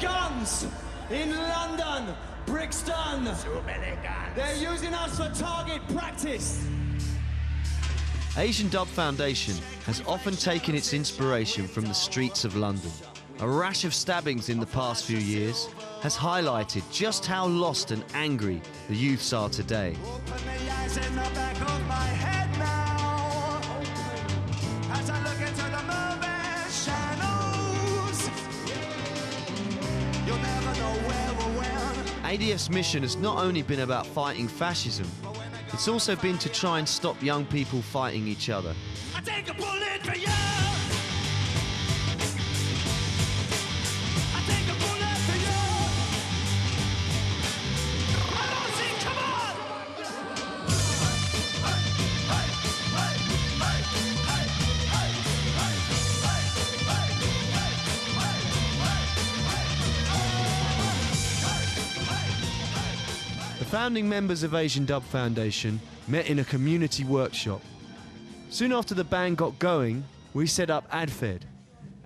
guns in London, Brixton. Too many guns. They're using us for target practice. Asian Dub Foundation has often taken its inspiration from the streets of London. A rash of stabbings in the past few years has highlighted just how lost and angry the youths are today. Open the eyes in the back of my head now, as I look into the moving shadows. You'll never know where or when. ADF's mission has not only been about fighting fascism, it's also been to try and stop young people fighting each other. I take a bullet for you. I take a bullet for you. I don't see, come on. The founding members of Asian Dub Foundation met in a community workshop. Soon after the band got going, we set up ADFED,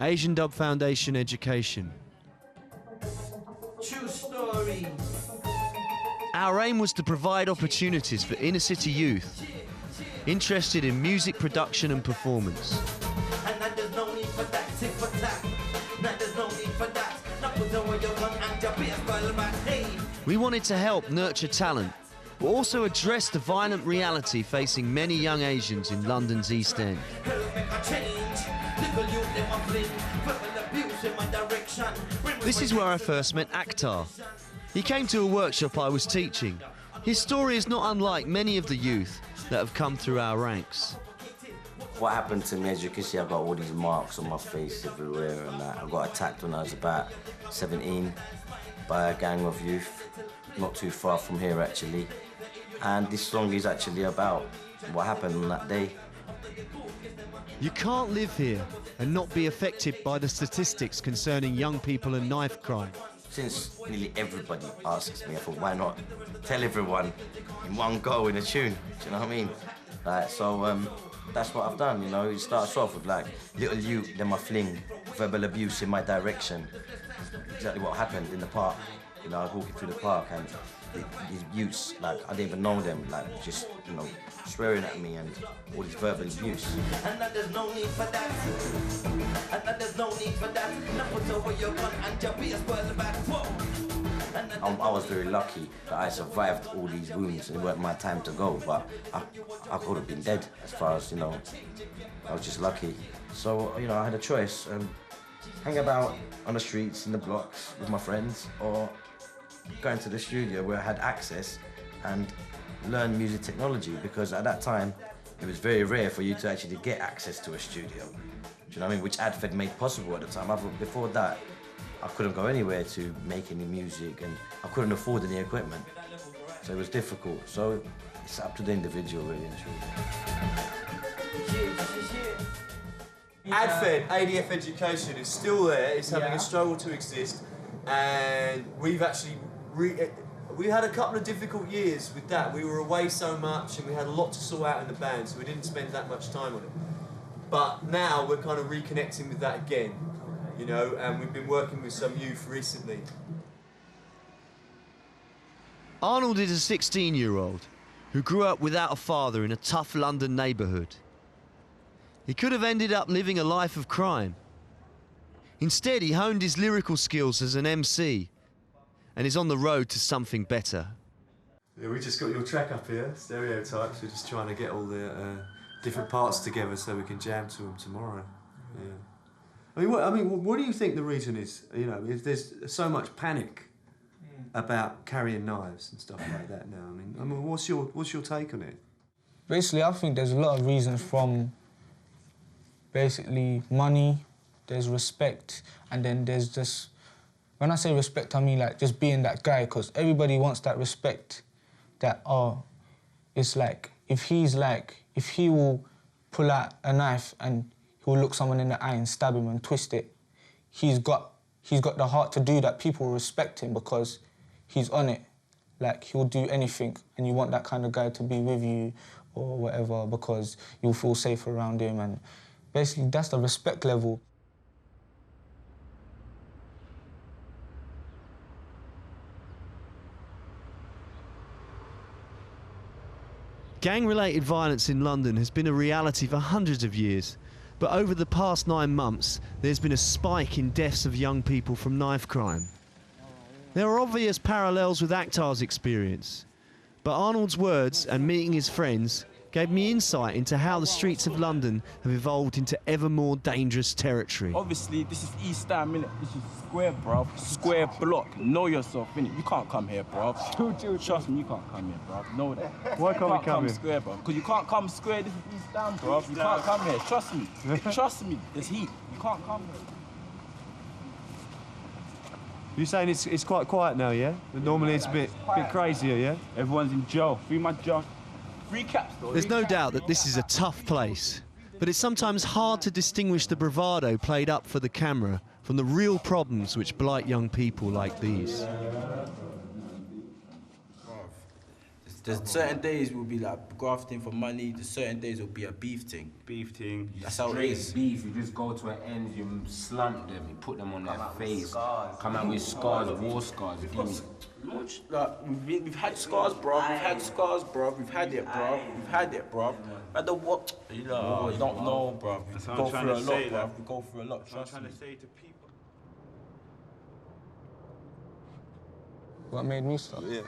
Asian Dub Foundation Education. True story. Our aim was to provide opportunities for inner city youth interested in music production and performance. And now there's no need for that, tick for tack. Now there's no need for that. Now put away your gun and your baseball bat. Hey. We wanted to help nurture talent, but also address the violent reality facing many young Asians in London's East End. This is where I first met Akhtar. He came to a workshop I was teaching. His story is not unlike many of the youth that have come through our ranks. What happened to me, as you can see, I've got all these marks on my face everywhere and that. I got attacked when I was about 17 by a gang of youth, not too far from here actually. And this song is actually about what happened on that day. You can't live here and not be affected by the statistics concerning young people and knife crime. Since nearly everybody asks me, I thought, why not tell everyone in one go in a tune? Do you know what I mean? Like, so that's what I've done, you know. It starts off with like, little you, then my fling, verbal abuse in my direction. Exactly what happened in the park. You know, I was walking through the park and these youths, like, I didn't even know them, like, just, you know, swearing at me and all this verbal abuse. And now there's no need for that. And now there's no need for that. Now put away your gun and your baseball bat. Whoa. I was very lucky that I survived all these wounds and it weren't my time to go, but I could have been dead as far as, you know, I was just lucky. So, you know, I had a choice, hang about on the streets, in the blocks with my friends, or going to the studio where I had access and learn music technology, because at that time it was very rare for you to actually get access to a studio. Do you know what I mean? Which ADFED made possible at the time. Before that, I couldn't go anywhere to make any music and I couldn't afford any equipment. So it was difficult. So it's up to the individual really and truly. ADFED, ADF Education, is still there. It's having a struggle to exist, and we've actually we had a couple of difficult years with that. We were away so much and we had a lot to sort out in the band, so we didn't spend that much time on it. But now we're kind of reconnecting with that again, you know, and we've been working with some youth recently. Arnold is a 16-year-old who grew up without a father in a tough London neighbourhood. He could have ended up living a life of crime. Instead, he honed his lyrical skills as an MC and is on the road to something better. Yeah, we just got your track up here, Stereotypes. We're just trying to get all the different parts together so we can jam to them tomorrow. Yeah. What do you think the reason is? You know, if there's so much panic about carrying knives and stuff like that now. I mean, what's your take on it? Basically, I think there's a lot of reasons, from basically money, there's respect, and then there's just, when I say respect, I mean like just being that guy, because everybody wants that respect, that, oh, it's like, if he will pull out a knife and he'll look someone in the eye and stab him and twist it, he's got the heart to do that. People respect him because he's on it. Like, he'll do anything, and you want that kind of guy to be with you or whatever, because you'll feel safe around him, and basically that's the respect level. Gang-related violence in London has been a reality for hundreds of years, but over the past 9 months, there's been a spike in deaths of young people from knife crime. There are obvious parallels with Akhtar's experience, but Arnold's words and meeting his friends gave me insight into how the streets of London have evolved into ever more dangerous territory. Obviously, this is East Ham, innit? This is square, bruv. Square block. Know yourself, innit? You can't come here, bruv. Trust me, you can't come here, bruv. Know that. Why can't we come here? Square, bruv. Because you can't come square. This is East Ham, bruv. You can't come here. Trust me. Trust me. There's heat. You can't come here. You're saying it's quite quiet now, yeah? But normally it's a bit crazier, yeah? Everyone's in jail. Free my jail. Free caps, though. There's no doubt that this is a tough place, but it's sometimes hard to distinguish the bravado played up for the camera from the real problems which blight young people like these. There's certain days will be like grafting for money, there's certain days will be a beef thing. Beef thing. That's how it is. Beef, you just go to an end, you slant them, you put them on their face, come out with scars, war scars. Like, we've had scars, bro. We've had scars, bro. We've had it, bro. We've had it, bro. At the what? You know, you don't know, bro. We go through a lot, bro. We go through a lot. Trust me. What made me stop? Yeah.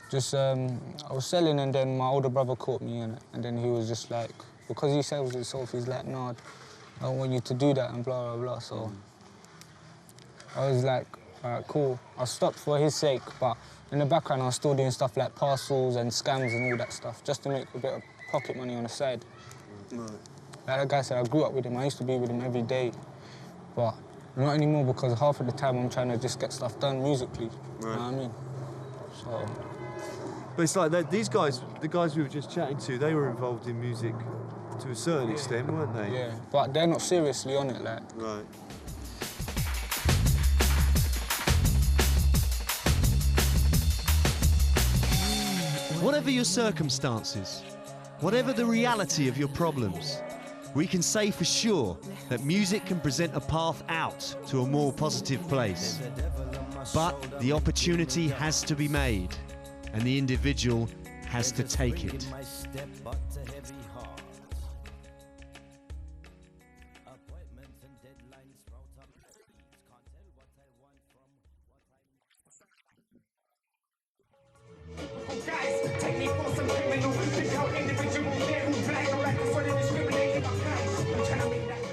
Just, I was selling and then my older brother caught me in it. And then he was just like, because he sells himself, he's like, no, I don't want you to do that and blah, blah, blah. So I was like, all right, cool. I stopped for his sake, but in the background I was still doing stuff like parcels and scams and all that stuff, just to make a bit of pocket money on the side. Right. Like that guy said, I grew up with him. I used to be with him every day. But not anymore, because half of the time I'm trying to just get stuff done musically. Right. You know what I mean? So... But it's like these guys, the guys we were just chatting to, they were involved in music to a certain extent, weren't they? Yeah, but they're not seriously on it, like. Right. Whatever your circumstances, whatever the reality of your problems, we can say for sure that music can present a path out to a more positive place. But the opportunity has to be made, and the individual has to take it.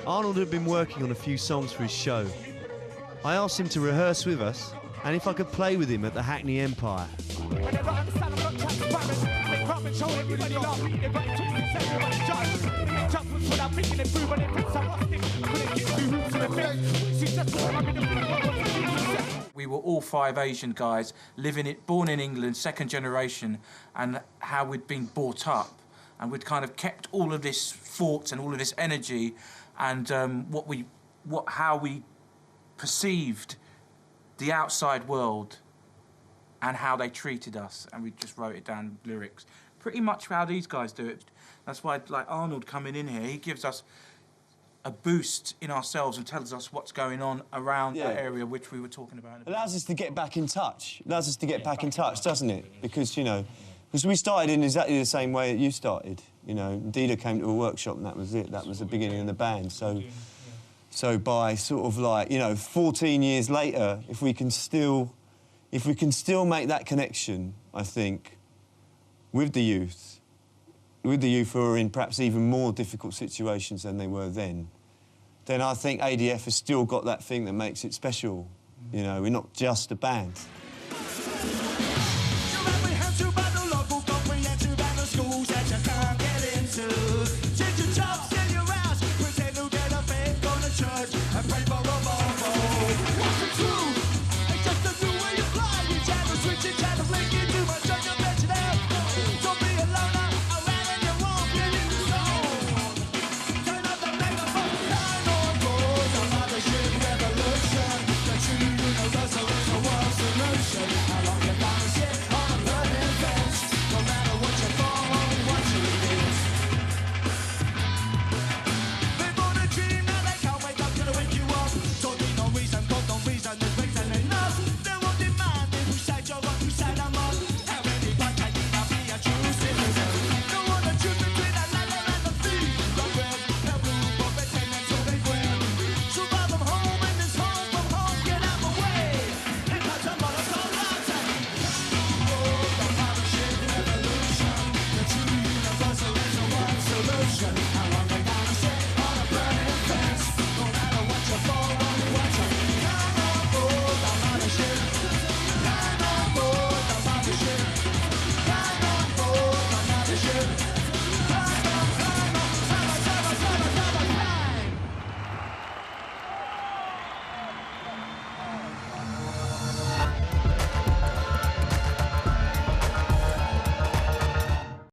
Arnold had been working on a few songs for his show. I asked him to rehearse with us and if I could play with him at the Hackney Empire. We were all 5 Asian guys, born in England, second generation, and how we'd been brought up. And we'd kind of kept all of this thoughts and all of this energy and how we perceived the outside world and how they treated us, and we just wrote it down in lyrics. Pretty much how these guys do it. That's why, like Arnold coming in here, he gives us a boost in ourselves and tells us what's going on around that area which we were talking about. Allows us to get back in touch. Allows us to get back in touch, doesn't it? Because, you know, because we started in exactly the same way that you started. You know, Dida came to a workshop and that was it. That was the beginning of the band. So by sort of like, you know, 14 years later, if we can still make that connection, I think, with the youth who are in perhaps even more difficult situations than they were then I think ADF has still got that thing that makes it special. You know, we're not just a band.